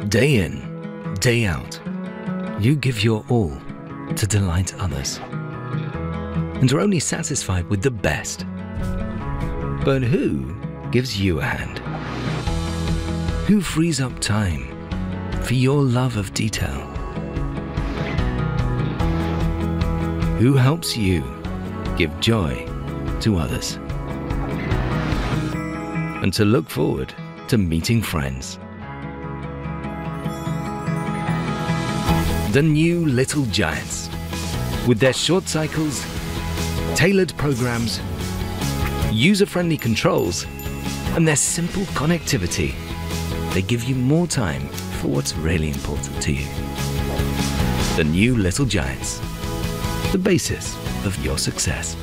Day in, day out, you give your all to delight others and are only satisfied with the best. But who gives you a hand? Who frees up time for your love of detail? Who helps you give joy to others and to look forward to meeting friends? The new Little Giants, with their short cycles, tailored programs, user-friendly controls, and their simple connectivity, they give you more time for what's really important to you. The new Little Giants, the basis of your success.